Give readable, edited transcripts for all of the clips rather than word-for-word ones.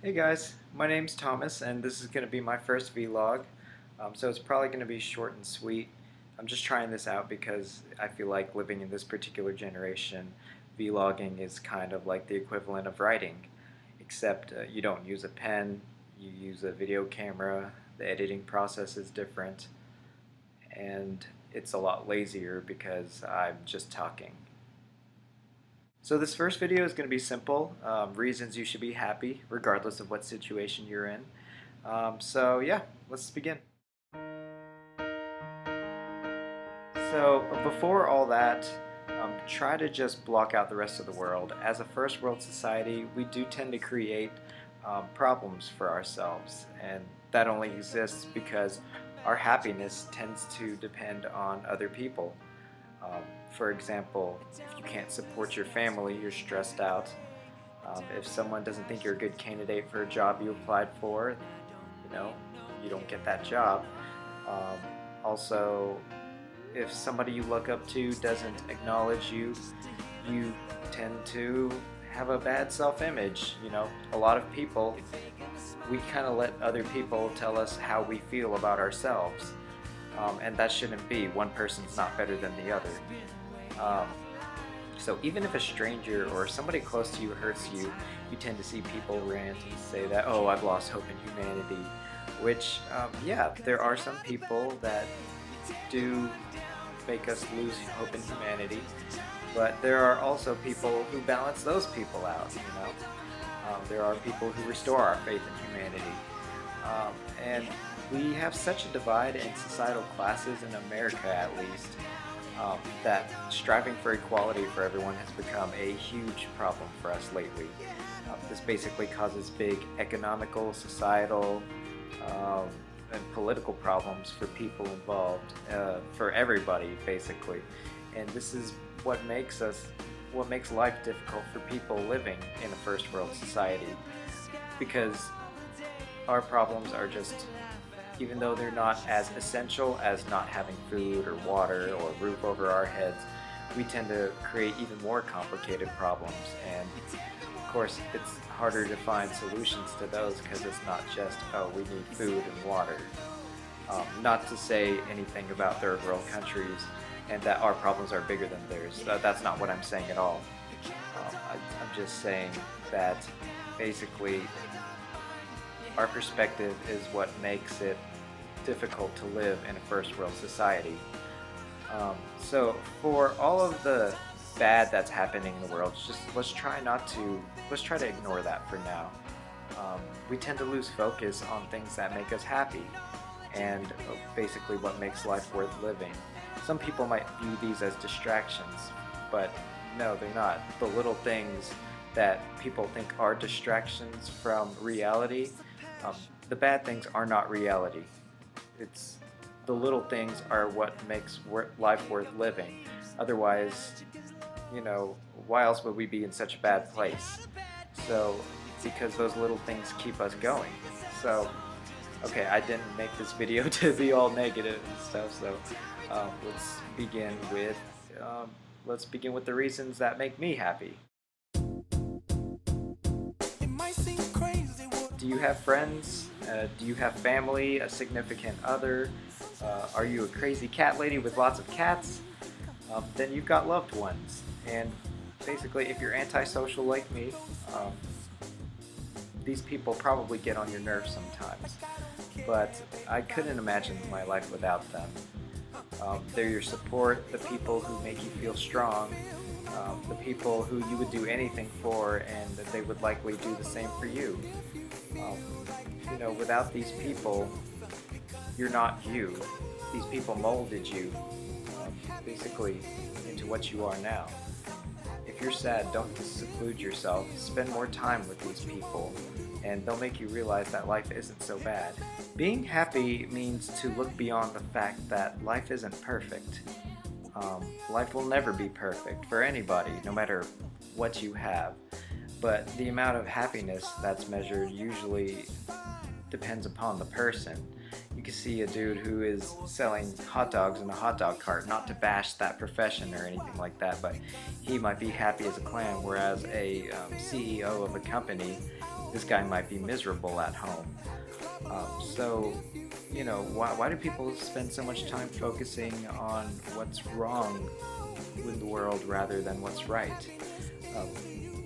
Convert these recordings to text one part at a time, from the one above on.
Hey guys, my name's Thomas and this is going to be my first vlog. So it's probably going to be short and sweet. I'm just trying this out because I feel like living in this particular generation, vlogging is kind of like the equivalent of writing, except you don't use a pen, you use a video camera, the editing process is different, and it's a lot lazier because I'm just talking. So this first video is going to be simple, reasons you should be happy regardless of what situation you're in. So yeah, let's begin. So before all that, try to just block out the rest of the world. As a first world society, we do tend to create problems for ourselves, and that only exists because our happiness tends to depend on other people. For example, if you can't support your family, you're stressed out. If someone doesn't think you're a good candidate for a job you applied for, you know, you don't get that job. Also, if somebody you look up to doesn't acknowledge you, you tend to have a bad self-image. You know, a lot of people, we kind of let other people tell us how we feel about ourselves. And that shouldn't be. One person's not better than the other. So even if a stranger or somebody close to you hurts you, you tend to see people rant and say that, oh, I've lost hope in humanity. Which, yeah, there are some people that do make us lose hope in humanity, but there are also people who balance those people out, you know? There are people who restore our faith in humanity. And we have such a divide in societal classes, in America at least, that striving for equality for everyone has become a huge problem for us lately. This basically causes big economical, societal, and political problems for people involved, for everybody basically. And this is what makes life difficult for people living in a first world society, because our problems are just, even though they're not as essential as not having food or water or a roof over our heads, we tend to create even more complicated problems. And of course, it's harder to find solutions to those because it's not just, oh, we need food and water. Not to say anything about third world countries and that our problems are bigger than theirs. That's not what I'm saying at all. I'm just saying that basically our perspective is what makes it difficult to live in a first world society. So for all of the bad that's happening in the world, just let's try to ignore that for now. We tend to lose focus on things that make us happy and basically what makes life worth living. Some people might view these as distractions, but no, they're not. The little things that people think are distractions from reality, the bad things are not reality. It's the little things are what makes life worth living. Otherwise, you know, why else would we be in such a bad place? So, because those little things keep us going. So, okay, I didn't make this video to be all negative and stuff. So, let's begin with the reasons that make me happy. Do you have friends? Do you have family, a significant other? Are you a crazy cat lady with lots of cats? Then you've got loved ones. And basically, if you're antisocial like me, these people probably get on your nerves sometimes. But I couldn't imagine my life without them. They're your support, the people who make you feel strong, the people who you would do anything for, and that they would likely do the same for you. You know, without these people, you're not you. These people molded you, basically, into what you are now. If you're sad, don't seclude yourself. Spend more time with these people, and they'll make you realize that life isn't so bad. Being happy means to look beyond the fact that life isn't perfect. Life will never be perfect for anybody, no matter what you have. But the amount of happiness that's measured usually depends upon the person. You can see a dude who is selling hot dogs in a hot dog cart, not to bash that profession or anything like that, but he might be happy as a clam, whereas a CEO of a company this guy might be miserable at home. So, why do people spend so much time focusing on what's wrong with the world rather than what's right? Um,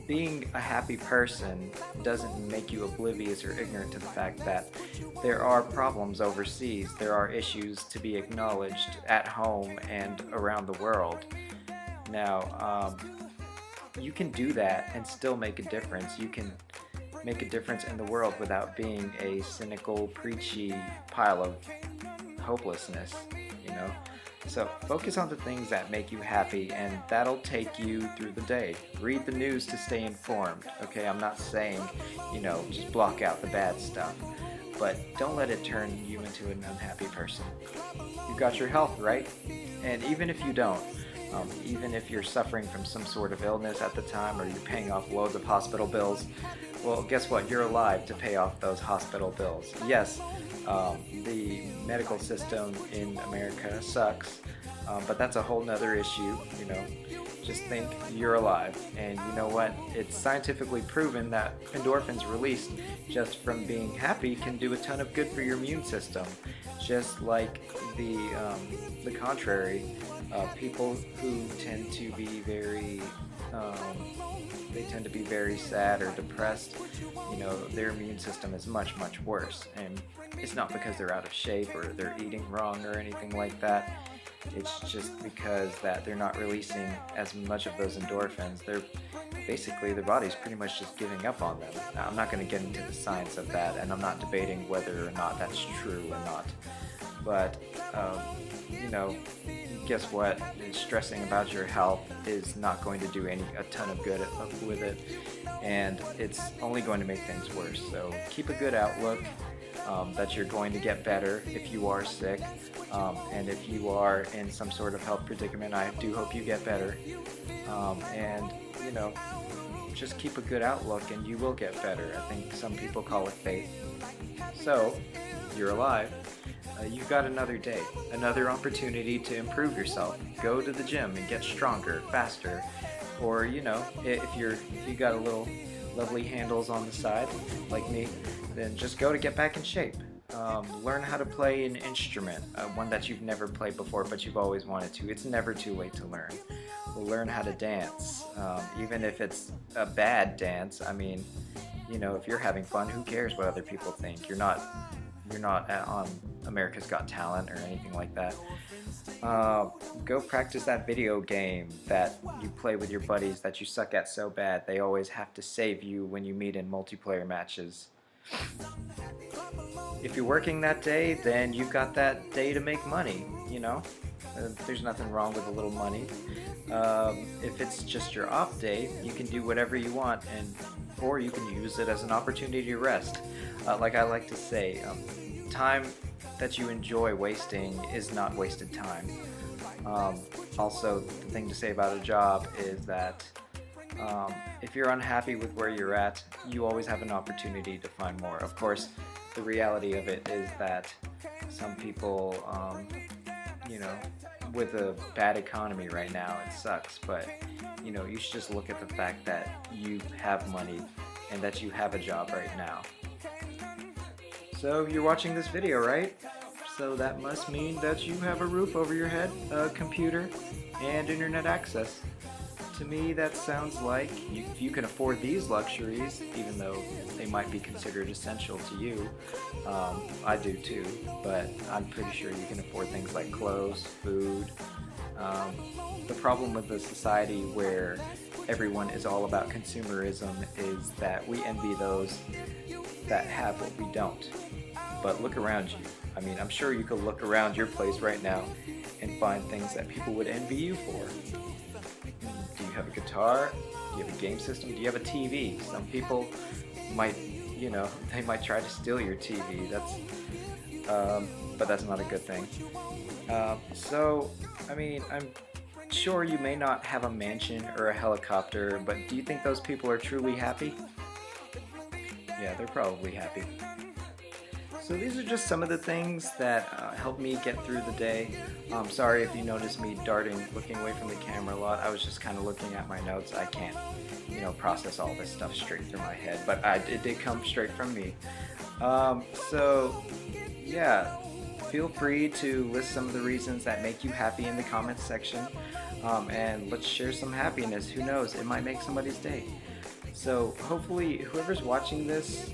Being a happy person doesn't make you oblivious or ignorant to the fact that there are problems overseas, there are issues to be acknowledged at home and around the world. Now, you can do that and still make a difference. You can make a difference in the world without being a cynical, preachy pile of hopelessness, you know? So focus on the things that make you happy, and that'll take you through the day. Read the news to stay informed, okay? I'm not saying, just block out the bad stuff, but don't let it turn you into an unhappy person. You've got your health, right? And even if you don't, even if you're suffering from some sort of illness at the time, or you're paying off loads of hospital bills, well, guess what? You're alive to pay off those hospital bills. Yes, the medical system in America sucks, but that's a whole nother issue. Just think you're alive, and you know what? It's scientifically proven that endorphins released just from being happy can do a ton of good for your immune system. Just like the contrary, people who tend to be very sad or depressed, their immune system is much, much worse. And it's not because they're out of shape or they're eating wrong or anything like that. It's just because that they're not releasing as much of those endorphins. Their body's pretty much just giving up on them. Now, I'm not going to get into the science of that, and I'm not debating whether or not that's true or not. But, guess what? Stressing about your health is not going to do a ton of good with it, and it's only going to make things worse. So keep a good outlook, that you're going to get better if you are sick, and if you are in some sort of health predicament, I do hope you get better. And just keep a good outlook and you will get better. I think some people call it faith. So, you're alive. You've got another day, another opportunity to improve yourself. Go to the gym and get stronger, faster. Or, if you got a little lovely handles on the side, like me, then just go to get back in shape. Learn how to play an instrument, one that you've never played before but you've always wanted to. It's never too late to learn. Learn how to dance, even if it's a bad dance. I mean, if you're having fun, who cares what other people think? You're not on America's Got Talent or anything like that. Go practice that video game that you play with your buddies that you suck at so bad they always have to save you when you meet in multiplayer matches. If you're working that day, then you've got that day to make money, There's nothing wrong with a little money. If it's just your off day, you can do whatever you want, or you can use it as an opportunity to rest. Like I like to say, time that you enjoy wasting is not wasted time. Also, the thing to say about a job is that if you're unhappy with where you're at, you always have an opportunity to find more. Of course, the reality of it is that some people, with a bad economy right now, it sucks, but you should just look at the fact that you have money and that you have a job right now. So you're watching this video, right? So that must mean that you have a roof over your head, a computer, and internet access. To me, that sounds like you can afford these luxuries, even though they might be considered essential to you. I do too, but I'm pretty sure you can afford things like clothes, food. The problem with the society where everyone is all about consumerism is that we envy those that have what we don't. But look around you. I mean, I'm sure you could look around your place right now and find things that people would envy you for. Do you have a guitar? Do you have a game system? Do you have a TV? Some people might, they might try to steal your TV. But that's not a good thing. So, I mean, I'm sure you may not have a mansion or a helicopter, but do you think those people are truly happy? Yeah, they're probably happy. So these are just some of the things that help me get through the day. Sorry if you noticed me looking away from the camera a lot. I was just kind of looking at my notes. I can't, process all this stuff straight through my head, but it did come straight from me. So yeah, feel free to list some of the reasons that make you happy in the comments section, and let's share some happiness. Who knows, it might make somebody's day. So hopefully whoever's watching this,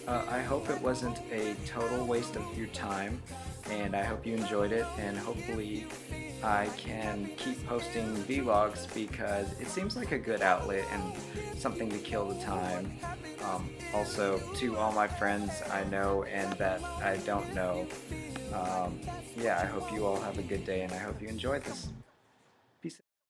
I hope it wasn't a total waste of your time, and I hope you enjoyed it, and hopefully I can keep posting vlogs because it seems like a good outlet and something to kill the time. Also, to all my friends I know and that I don't know, yeah, I hope you all have a good day, and I hope you enjoyed this.